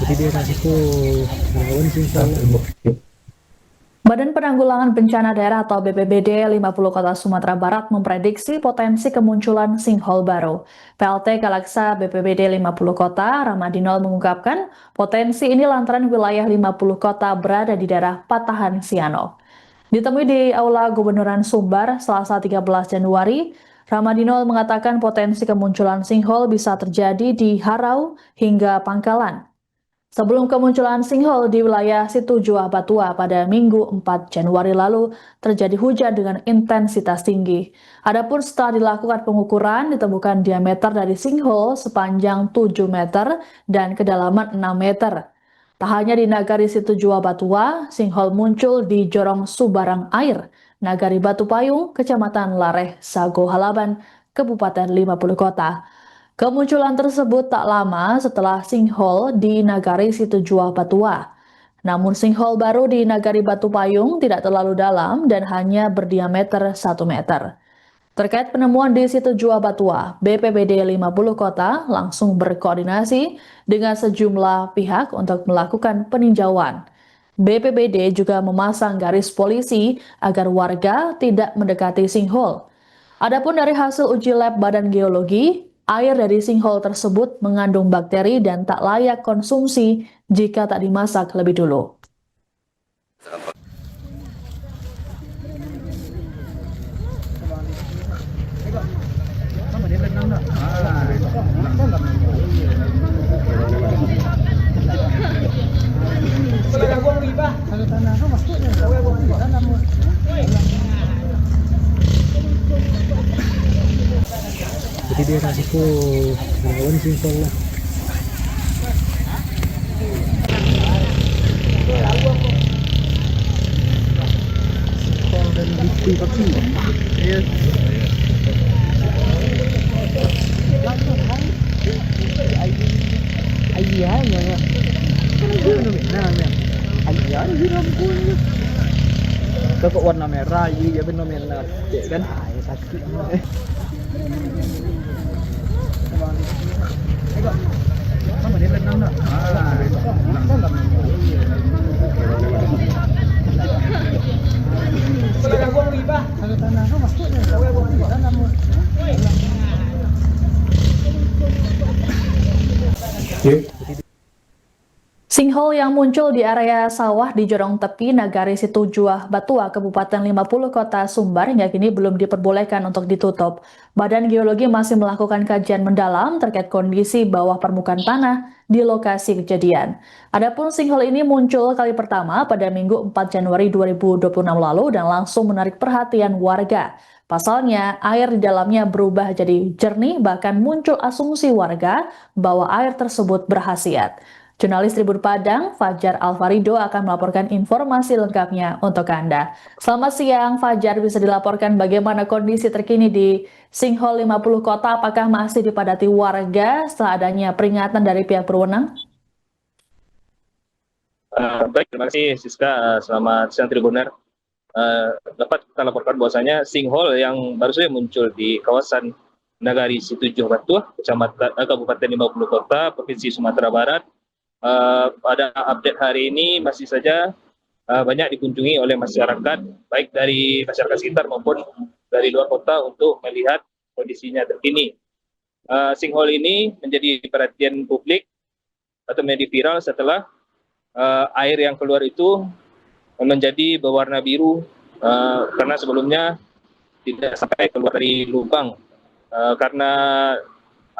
Jadi dia kasihku lawan sih soalnya. Badan Penanggulangan Bencana Daerah atau BPBD 50 Kota Sumatera Barat memprediksi potensi kemunculan sinkhole baru. PLT Kalaksa BPBD 50 Kota, Ramadinol mengungkapkan potensi ini lantaran wilayah 50 kota berada di daerah patahan Siano. Ditemui di Aula Gubernuran Sumbar, Selasa 13 Januari, Ramadinol mengatakan potensi kemunculan sinkhole bisa terjadi di Harau hingga Pangkalan. Sebelum kemunculan sinkhole di wilayah Situjuah Batua pada Minggu 4 Januari lalu, terjadi hujan dengan intensitas tinggi. Adapun setelah dilakukan pengukuran, ditemukan diameter dari sinkhole sepanjang 7 meter dan kedalaman 6 meter. Tak hanya di Nagari Situjuah Batua, sinkhole muncul di Jorong Subarang Air, Nagari Batu Payung, Kecamatan Lareh, Sago Halaban, Kabupaten 50 Kota. Kemunculan tersebut tak lama setelah sinkhole di Nagari Situjuah Batua. Namun sinkhole baru di Nagari Batu Payung tidak terlalu dalam dan hanya berdiameter 1 meter. Terkait penemuan di Situjuah Batua, BPBD 50 Kota langsung berkoordinasi dengan sejumlah pihak untuk melakukan peninjauan. BPBD juga memasang garis polisi agar warga tidak mendekati sinkhole. Adapun dari hasil uji lab Badan Geologi, air dari sinkhole tersebut mengandung bakteri dan tak layak konsumsi jika tak dimasak lebih dulu. Jadi dia kasihku lawan sih soalnya. Dan bukti pasti. Iya. Ayah ya. Ayah hiram punya. Kok warna merah, iya benar merah, kan? Air sakit. Sinkhole yang muncul di area sawah di Jorong Tepi Nagari Situjuah Batua, Kabupaten 50 Kota Sumbar hingga kini belum diperbolehkan untuk ditutup. Badan Geologi masih melakukan kajian mendalam terkait kondisi bawah permukaan tanah di lokasi kejadian. Adapun sinkhole ini muncul kali pertama pada Minggu 4 Januari 2026 lalu dan langsung menarik perhatian warga. Pasalnya, air di dalamnya berubah jadi jernih, bahkan muncul asumsi warga bahwa air tersebut berkhasiat. Jurnalis Tribun Padang, Fajar Alfarido akan melaporkan informasi lengkapnya untuk Anda. Selamat siang, Fajar. Bisa dilaporkan bagaimana kondisi terkini di sinkhole 50 Kota? Apakah masih dipadati warga setelah adanya peringatan dari pihak berwenang? Baik, terima kasih Siska. Selamat siang Tribuner. Dapat kita laporkan bahwasanya sinkhole yang baru saja muncul di kawasan Nagari Situjuh Batua, Kabupaten 50 Kota, Provinsi Sumatera Barat. Pada update hari ini masih saja banyak dikunjungi oleh masyarakat, baik dari masyarakat sekitar maupun dari luar kota untuk melihat kondisinya terkini. Sinkhole ini menjadi perhatian publik atau menjadi viral setelah air yang keluar itu menjadi berwarna biru karena sebelumnya tidak sampai keluar dari lubang. Karena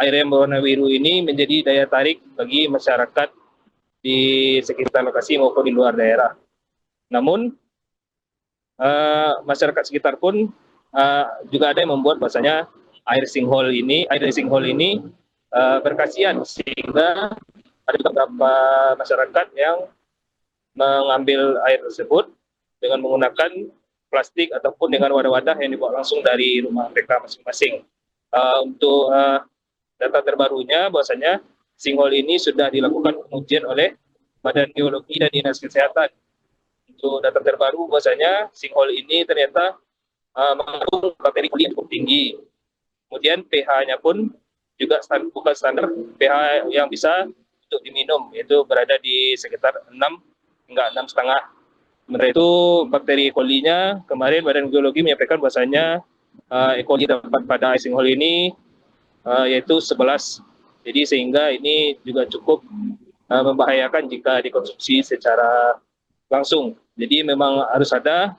air yang berwarna biru ini menjadi daya tarik bagi masyarakat di sekitar lokasi maupun di luar daerah. Namun masyarakat sekitar pun juga ada yang membuat bahwasanya air dari sinkhole ini berkhasiat, sehingga ada beberapa masyarakat yang mengambil air tersebut dengan menggunakan plastik ataupun dengan wadah-wadah yang dibawa langsung dari rumah mereka masing-masing. Untuk data terbarunya bahwasanya sinkhole ini sudah dilakukan pengujian oleh Badan Geologi dan Dinas Kesehatan. Untuk data terbaru bahwasanya sinkhole ini ternyata mengandung bakteri koli yang cukup tinggi. Kemudian pH-nya pun juga bukan standar pH yang bisa untuk diminum, yaitu berada di sekitar 6 hingga 6,5. Sementara itu bakteri E. coli-nya kemarin Badan Geologi menyampaikan bahwasanya E. coli dapat pada sinkhole ini yaitu 11. Jadi sehingga ini juga cukup membahayakan jika dikonsumsi secara langsung. Jadi memang harus ada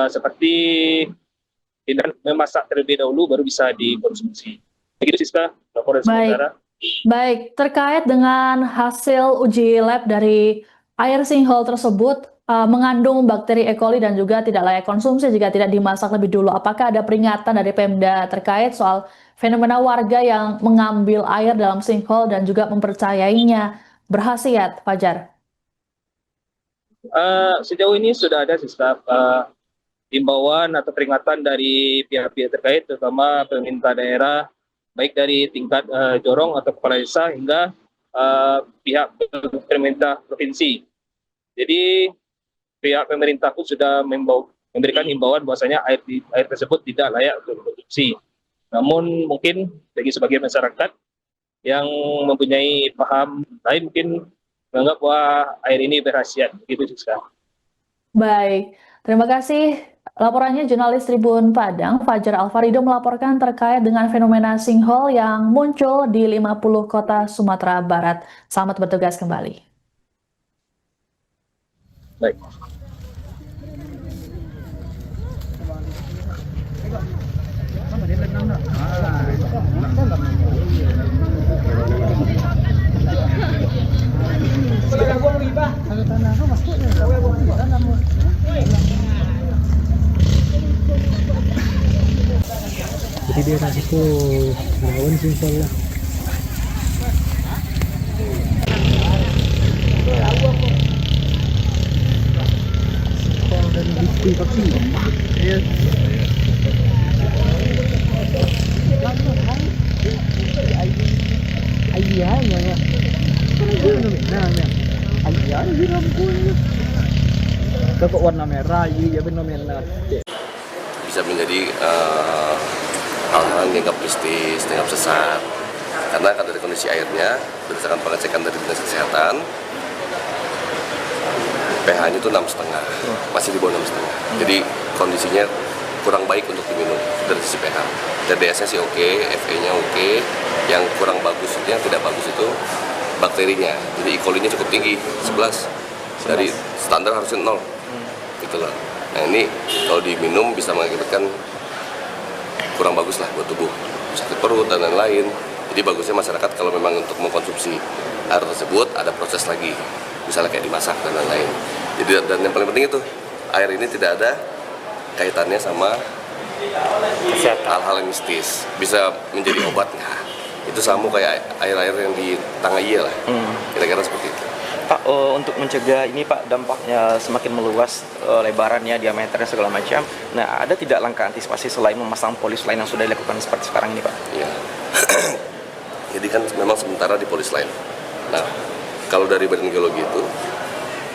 seperti tindakan memasak terlebih dahulu baru bisa dikonsumsi. Begitu Siska, laporan sementara. Baik, terkait dengan hasil uji lab dari air sinkhole tersebut mengandung bakteri E. coli dan juga tidak layak konsumsi jika tidak dimasak lebih dulu. Apakah ada peringatan dari Pemda terkait soal fenomena warga yang mengambil air dalam sinkhole dan juga mempercayainya berkhasiat, Fajar? Sejauh ini sudah ada Siska himbauan atau peringatan dari pihak-pihak terkait, terutama pemerintah daerah, baik dari tingkat jorong atau kepala desa hingga pihak pemerintah provinsi. Jadi pihak pemerintah pun sudah memberikan himbauan bahwasanya air tersebut tidak layak untuk dikonsumsi. Namun mungkin bagi sebagian masyarakat yang mempunyai paham lain mungkin menganggap bahwa air ini berkhasiat. Gitu juga. Baik, terima kasih. Laporannya jurnalis Tribun Padang, Fajar Alfarido melaporkan terkait dengan fenomena sinkhole yang muncul di 50 kota Sumatera Barat. Selamat bertugas kembali. Baik. Jadi daerah itu rawan sinkhole lah. Sinkhole dan likuifaksi. Iya. Ayahnya. Fenomenanya. Ayah hiram kunyit. Kok warna merah, iya fenomena. Bisa menjadi hal-hal yang dianggap mistis, dianggap sesat. Karena dari kondisi airnya, berdasarkan pengecekan dari Dinas Kesehatan, pH-nya itu 6,5, masih di bawah 6,5. Jadi kondisinya kurang baik untuk diminum dari sisi pH. TDS-nya sih oke, Fe-nya oke. Yang kurang bagus, yang tidak bagus itu bakterinya. Jadi E. coli-nya cukup tinggi, 11. Dari standar harusnya 0. Gitu loh. Nah ini kalau diminum bisa mengakibatkan kurang bagus lah buat tubuh, sakit perut dan lain-lain. Jadi bagusnya masyarakat kalau memang untuk mengkonsumsi air tersebut ada proses lagi, misalnya kayak dimasak dan lain-lain. Jadi dan yang paling penting itu air ini tidak ada kaitannya sama hal-hal yang mistis, bisa menjadi obat nggak? Itu sama kayak air-air yang di Tangaiya lah, kira-kira seperti itu. Pak, untuk mencegah ini Pak dampaknya semakin meluas, lebarannya, diameternya segala macam. Nah, ada tidak langkah antisipasi selain memasang polis lain yang sudah dilakukan seperti sekarang ini Pak? Iya. Jadi kan memang sementara di polis lain. Nah, kalau dari Badan Geologi itu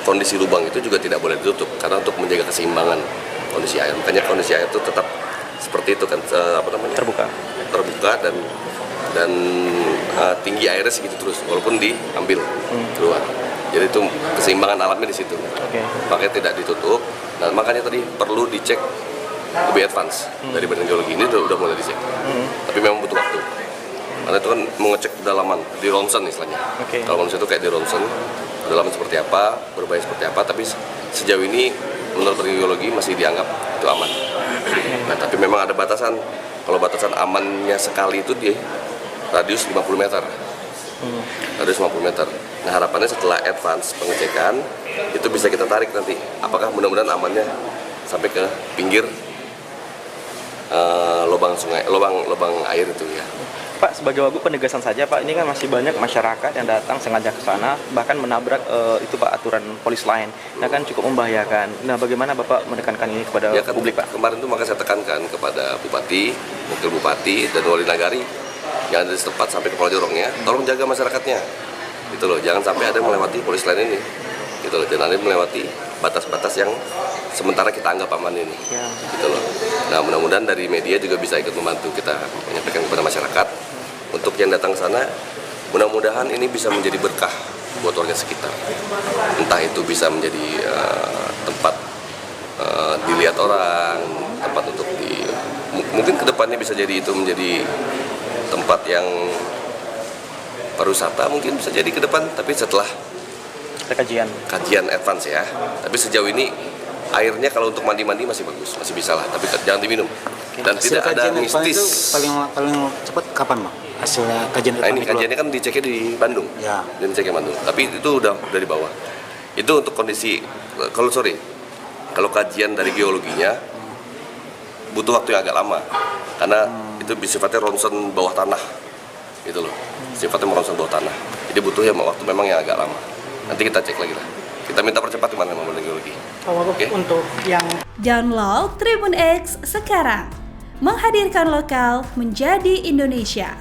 kondisi lubang itu juga tidak boleh ditutup karena untuk menjaga keseimbangan kondisi air. Makanya kondisi air itu tetap seperti itu kan, Terbuka dan tinggi airnya segitu terus walaupun diambil keluar. Jadi itu keseimbangan alamnya di situ. Makanya tidak ditutup. Nah makanya tadi perlu dicek lebih advance dari Badan Geologi ini udah mulai dicek. Tapi memang butuh waktu. Karena itu kan mengecek kedalaman di ronsen istilahnya. Kalau manusia itu kayak di ronsen, kedalaman seperti apa, berbahaya seperti apa. Tapi sejauh ini menurut Badan Geologi masih dianggap itu aman. Nah tapi memang ada batasan. Kalau batasan amannya sekali itu di radius 50 meter. Radius 50 meter. Nah harapannya setelah advance pengecekan itu bisa kita tarik nanti. Apakah mudah-mudahan amannya sampai ke pinggir lubang sungai, lubang air itu ya. Pak, sebagai wagub penegasan saja Pak, ini kan masih banyak masyarakat yang datang sengaja ke sana, bahkan menabrak itu Pak aturan polis lain. Nah kan cukup membahayakan. Nah bagaimana Bapak menekankan ini kepada Ya kan, publik Pak? kemarin itu maka saya tekankan kepada Bupati, Wakil Bupati, dan Wali Nagari yang ada di setempat sampai ke Pulau Jorongnya, tolong jaga masyarakatnya. Gitu loh, jangan sampai ada yang melewati polis lain ini. Gitu loh, jangan ada yang melewati batas-batas yang sementara kita anggap aman ini. Ya. Gitu loh. Nah, mudah-mudahan dari media juga bisa ikut membantu kita menyampaikan kepada masyarakat untuk yang datang ke sana. Mudah-mudahan ini bisa menjadi berkah buat warga sekitar. Entah itu bisa menjadi tempat dilihat orang, tempat untuk mungkin kedepannya bisa jadi itu menjadi tempat yang pariwisata, mungkin bisa jadi ke depan, tapi setelah kajian advance ya. Tapi sejauh ini airnya kalau untuk mandi-mandi masih bagus, masih bisa lah, tapi jangan diminum. Dan tidak ada mistis. Itu paling cepat kapan, Bang? Hasil kajian Nah, ini kajiannya kan diceknya di Bandung. Ya. Dan diceknya Bandung. Tapi itu udah di bawah. Itu untuk kondisi kalau kajian dari geologinya butuh waktu yang agak lama. Karena itu sifatnya ronsen bawah tanah. Gitu loh. Sifatnya ronsen bawah tanah. Jadi butuh ya waktu memang yang agak lama. Nanti kita cek lagi lah. Kita minta percepat kemana memang geologi. Oke. Untuk yang Download Tribun X sekarang. Menghadirkan lokal menjadi Indonesia.